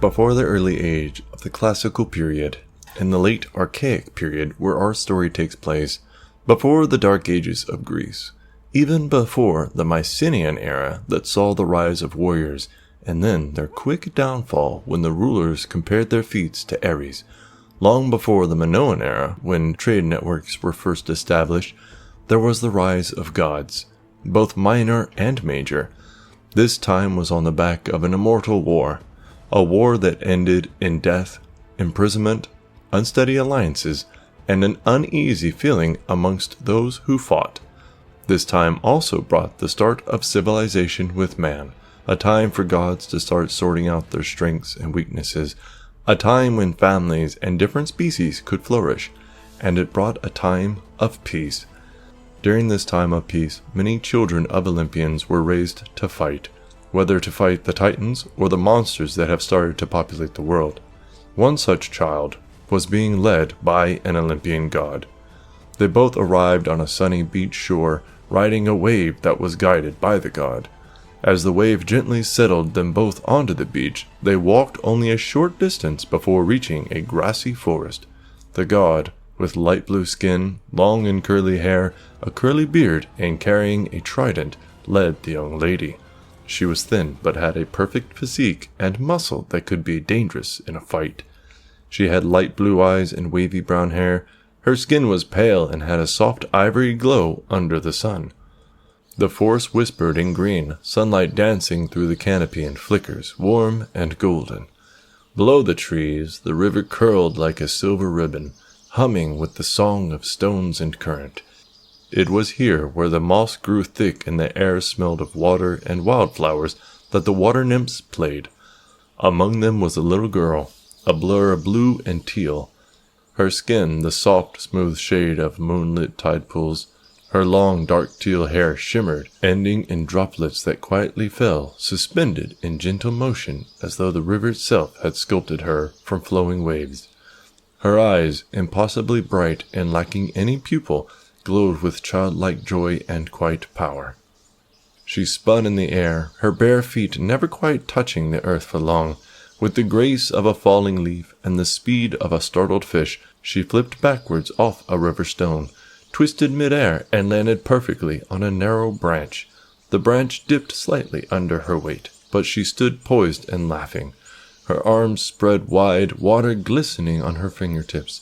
Before the early age of the classical period, in the late archaic period where our story takes place, before the dark ages of Greece, even before the Mycenaean era that saw the rise of warriors, and then their quick downfall when the rulers compared their feats to Ares, long before the Minoan era when trade networks were first established, there was the rise of gods, both minor and major. This time was on the back of an immortal war, a war that ended in death, imprisonment, unsteady alliances, and an uneasy feeling amongst those who fought. This time also brought the start of civilization with man, a time for gods to start sorting out their strengths and weaknesses, a time when families and different species could flourish, and it brought a time of peace. During this time of peace, many children of Olympians were raised to fight, whether to fight the Titans or the monsters that have started to populate the world. One such child was being led by an Olympian god. They both arrived on a sunny beach shore, riding a wave that was guided by the god. As the wave gently settled them both onto the beach, they walked only a short distance before reaching a grassy forest. The god, with light blue skin, long and curly hair, a curly beard, and carrying a trident, led the young lady. She was thin, but had a perfect physique and muscle that could be dangerous in a fight. She had light blue eyes and wavy brown hair. Her skin was pale and had a soft ivory glow under the sun. The forest whispered in green, sunlight dancing through the canopy in flickers, warm and golden. Below the trees, the river curled like a silver ribbon, humming with the song of stones and current. It was here where the moss grew thick and the air smelled of water and wildflowers that the water nymphs played. Among them was a little girl, a blur of blue and teal. Her skin the soft, smooth shade of moonlit tide pools. Her long, dark teal hair shimmered, ending in droplets that quietly fell, suspended in gentle motion as though the river itself had sculpted her from flowing waves. Her eyes, impossibly bright and lacking any pupil, glowed with childlike joy and quiet power. She spun in the air, her bare feet never quite touching the earth for long. With the grace of a falling leaf and the speed of a startled fish, she flipped backwards off a river stone, twisted mid-air, and landed perfectly on a narrow branch. The branch dipped slightly under her weight, but she stood poised and laughing, her arms spread wide, water glistening on her fingertips.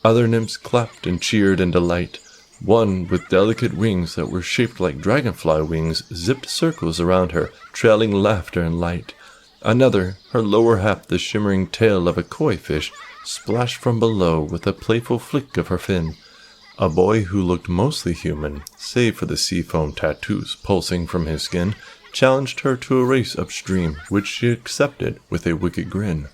Other nymphs clapped and cheered in delight. One, with delicate wings that were shaped like dragonfly wings, zipped circles around her, trailing laughter and light. Another, her lower half the shimmering tail of a koi fish, splashed from below with a playful flick of her fin. A boy who looked mostly human, save for the sea-foam tattoos pulsing from his skin, challenged her to a race upstream, which she accepted with a wicked grin.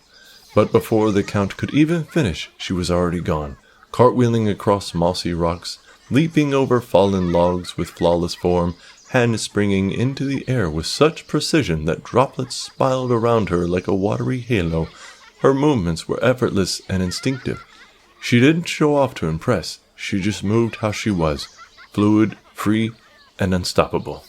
But before the count could even finish, she was already gone, cartwheeling across mossy rocks, leaping over fallen logs with flawless form, hand springing into the air with such precision that droplets spiraled around her like a watery halo. Her movements were effortless and instinctive. She didn't show off to impress. She just moved how she was, fluid, free, and unstoppable.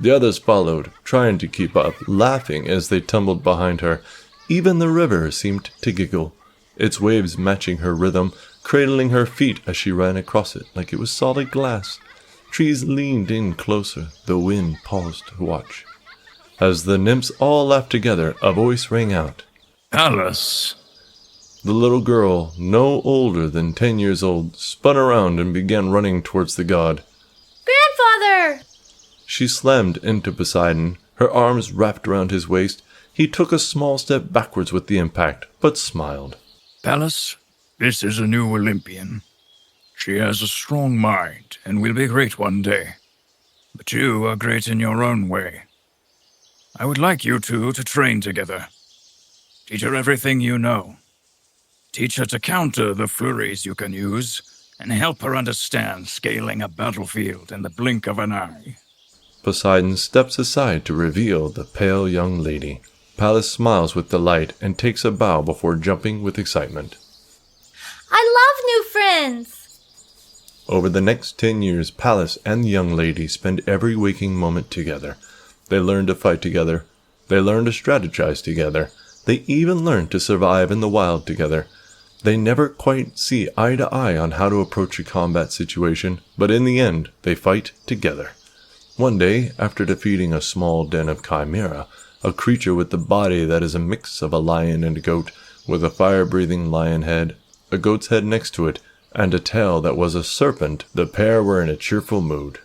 The others followed, trying to keep up, laughing as they tumbled behind her. Even the river seemed to giggle, its waves matching her rhythm, cradling her feet as she ran across it like it was solid glass. Trees leaned in closer, the wind paused to watch. As the nymphs all laughed together, a voice rang out. Pallas! The little girl, no older than 10 years old, spun around and began running towards the god. Grandfather! She slammed into Poseidon, her arms wrapped around his waist. He took a small step backwards with the impact, but smiled. Pallas, this is a new Olympian. She has a strong mind and will be great one day. But you are great in your own way. I would like you two to train together. Teach her everything you know. Teach her to counter the flurries you can use, and help her understand scaling a battlefield in the blink of an eye. Poseidon steps aside to reveal the pale young lady. Pallas smiles with delight and takes a bow before jumping with excitement. I love new friends! Over the next 10 years, Pallas and the young lady spend every waking moment together. They learn to fight together. They learn to strategize together. They even learn to survive in the wild together. They never quite see eye to eye on how to approach a combat situation, but in the end, they fight together. One day, after defeating a small den of chimera, a creature with the body that is a mix of a lion and a goat, with a fire-breathing lion head, a goat's head next to it, and a tail that was a serpent, the pair were in a cheerful mood.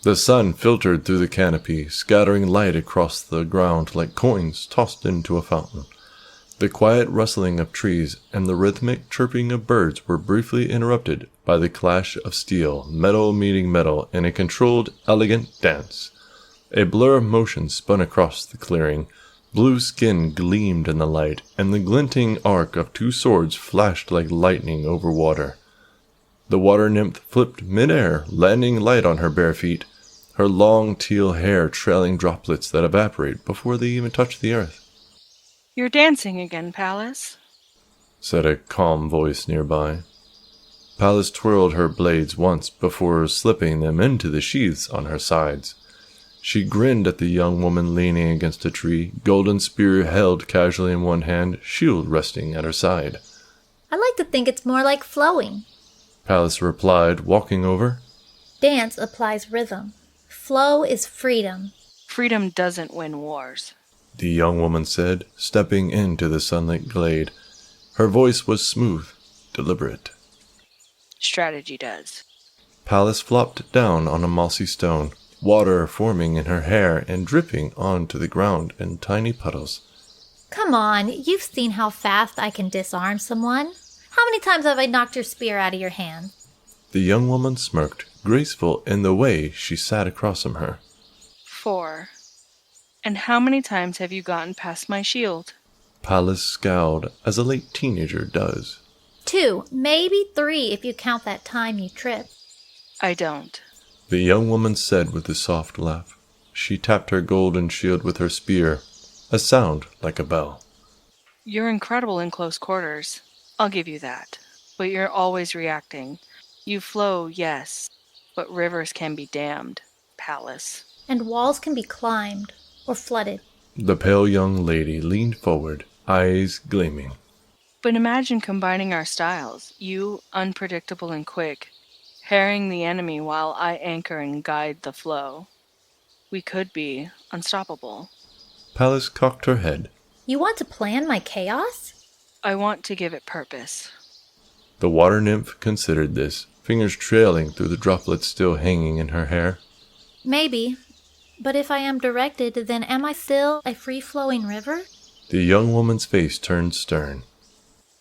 The sun filtered through the canopy, scattering light across the ground like coins tossed into a fountain. The quiet rustling of trees and the rhythmic chirping of birds were briefly interrupted by the clash of steel, metal meeting metal in a controlled, elegant dance. A blur of motion spun across the clearing. Blue skin gleamed in the light, and the glinting arc of two swords flashed like lightning over water. The water nymph flipped mid-air, landing light on her bare feet, her long teal hair trailing droplets that evaporate before they even touch the earth. "You're dancing again, Pallas," said a calm voice nearby. Pallas twirled her blades once before slipping them into the sheaths on her sides. She grinned at the young woman leaning against a tree, golden spear held casually in one hand, shield resting at her side. I like to think it's more like flowing. Pallas replied, walking over. Dance applies rhythm. Flow is freedom. "Freedom doesn't win wars." The young woman said, stepping into the sunlit glade. Her voice was smooth, deliberate. "Strategy does." Pallas flopped down on a mossy stone, water forming in her hair and dripping onto the ground in tiny puddles. Come on, you've seen how fast I can disarm someone. How many times have I knocked your spear out of your hand? The young woman smirked, graceful in the way she sat across from her. 4. "And how many times have you gotten past my shield?" Pallas scowled, as a late teenager does. 2, maybe 3 if you count that time you tripped. "I don't." The young woman said with a soft laugh. She tapped her golden shield with her spear, a sound like a bell. "You're incredible in close quarters. I'll give you that. But you're always reacting. You flow, yes, but rivers can be dammed, Pallas." And walls can be climbed or flooded. The pale young lady leaned forward, eyes gleaming. "But imagine combining our styles, you unpredictable and quick, harrying the enemy while I anchor and guide the flow. We could be unstoppable." Pallas cocked her head. You want to plan my chaos? "I want to give it purpose." The water nymph considered this, fingers trailing through the droplets still hanging in her hair. Maybe. But if I am directed, then am I still a free-flowing river? The young woman's face turned stern.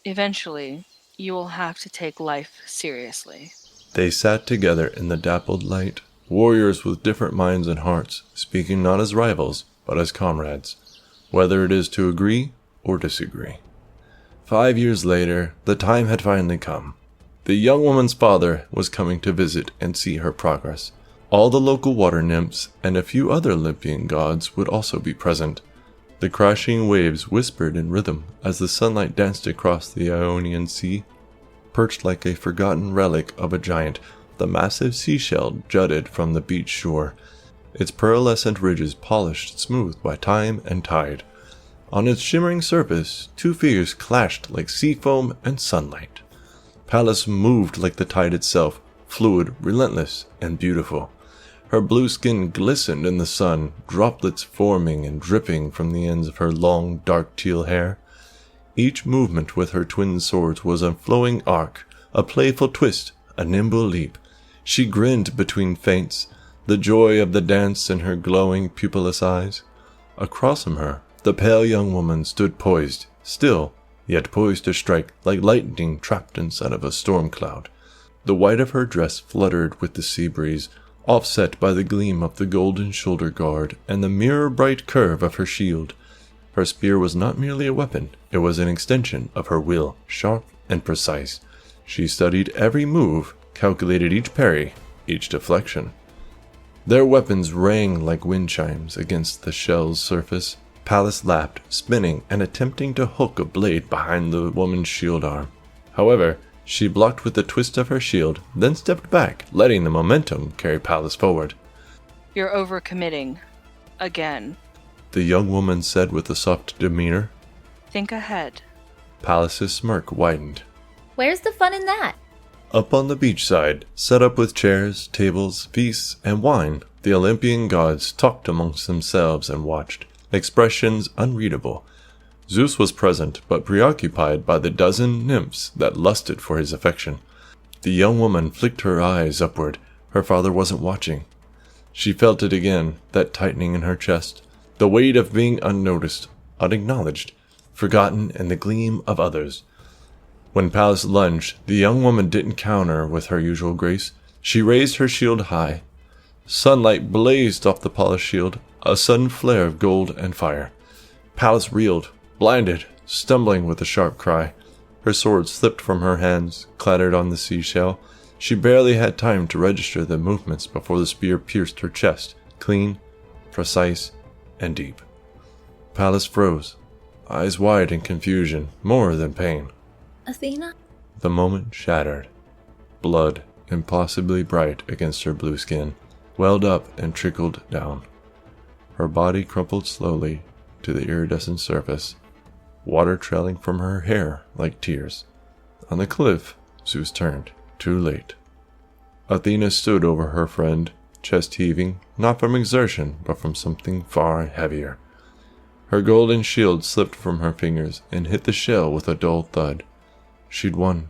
"Eventually, you will have to take life seriously." They sat together in the dappled light, warriors with different minds and hearts, speaking not as rivals, but as comrades, whether it is to agree or disagree. 5 years later, the time had finally come. The young woman's father was coming to visit and see her progress. All the local water nymphs and a few other Olympian gods would also be present. The crashing waves whispered in rhythm as the sunlight danced across the Ionian Sea. Perched like a forgotten relic of a giant, the massive seashell jutted from the beach shore, its pearlescent ridges polished smooth by time and tide. On its shimmering surface, 2 figures clashed like sea foam and sunlight. Pallas moved like the tide itself, fluid, relentless, and beautiful. Her blue skin glistened in the sun, droplets forming and dripping from the ends of her long, dark teal hair. Each movement with her twin swords was a flowing arc, a playful twist, a nimble leap. She grinned between feints, the joy of the dance in her glowing, pupilless eyes. Across from her, the pale young woman stood poised, still, yet poised to strike like lightning trapped inside of a storm cloud. The white of her dress fluttered with the sea breeze, offset by the gleam of the golden shoulder guard and the mirror-bright curve of her shield. Her spear was not merely a weapon, it was an extension of her will, sharp and precise. She studied every move, calculated each parry, each deflection. Their weapons rang like wind chimes against the shell's surface. Pallas lapped, spinning and attempting to hook a blade behind the woman's shield arm. However, she blocked with a twist of her shield, then stepped back, letting the momentum carry Pallas forward. "You're overcommitting. Again." The young woman said with a soft demeanor. Think ahead. Pallas's smirk widened. Where's the fun in that? Up on the beachside, set up with chairs, tables, feasts, and wine, the Olympian gods talked amongst themselves and watched, expressions unreadable. Zeus was present, but preoccupied by the dozen nymphs that lusted for his affection. The young woman flicked her eyes upward. Her father wasn't watching. She felt it again, that tightening in her chest, the weight of being unnoticed, unacknowledged, forgotten in the gleam of others. When Pallas lunged, the young woman didn't counter with her usual grace. She raised her shield high. Sunlight blazed off the polished shield, a sudden flare of gold and fire. Pallas reeled, blinded, stumbling with a sharp cry. Her sword slipped from her hands, clattered on the seashell. She barely had time to register the movements before the spear pierced her chest, clean, precise, and deep. Pallas froze, eyes wide in confusion, more than pain. Athena? The moment shattered. Blood, impossibly bright against her blue skin, welled up and trickled down. Her body crumpled slowly to the iridescent surface, water trailing from her hair like tears. On the cliff, Zeus turned, too late. Athena stood over her friend, chest heaving, not from exertion, but from something far heavier. Her golden shield slipped from her fingers and hit the shell with a dull thud. She'd won.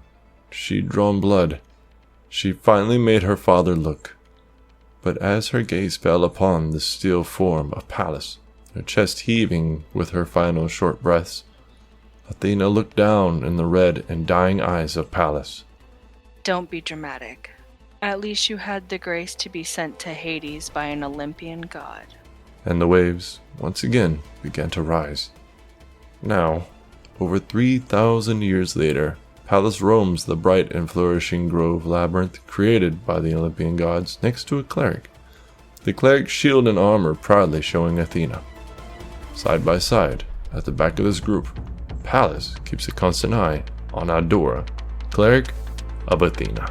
She'd drawn blood. She finally made her father look. But as her gaze fell upon the still form of Pallas, her chest heaving with her final short breaths, Athena looked down in the red and dying eyes of Pallas. Don't be dramatic. At least you had the grace to be sent to Hades by an Olympian god. And the waves, once again, began to rise. Now, over 3,000 years later, Pallas roams the bright and flourishing grove labyrinth created by the Olympian gods next to a cleric. The cleric's shield and armor proudly showing Athena. Side by side, at the back of this group, Pallas keeps a constant eye on Adora, cleric of Athena.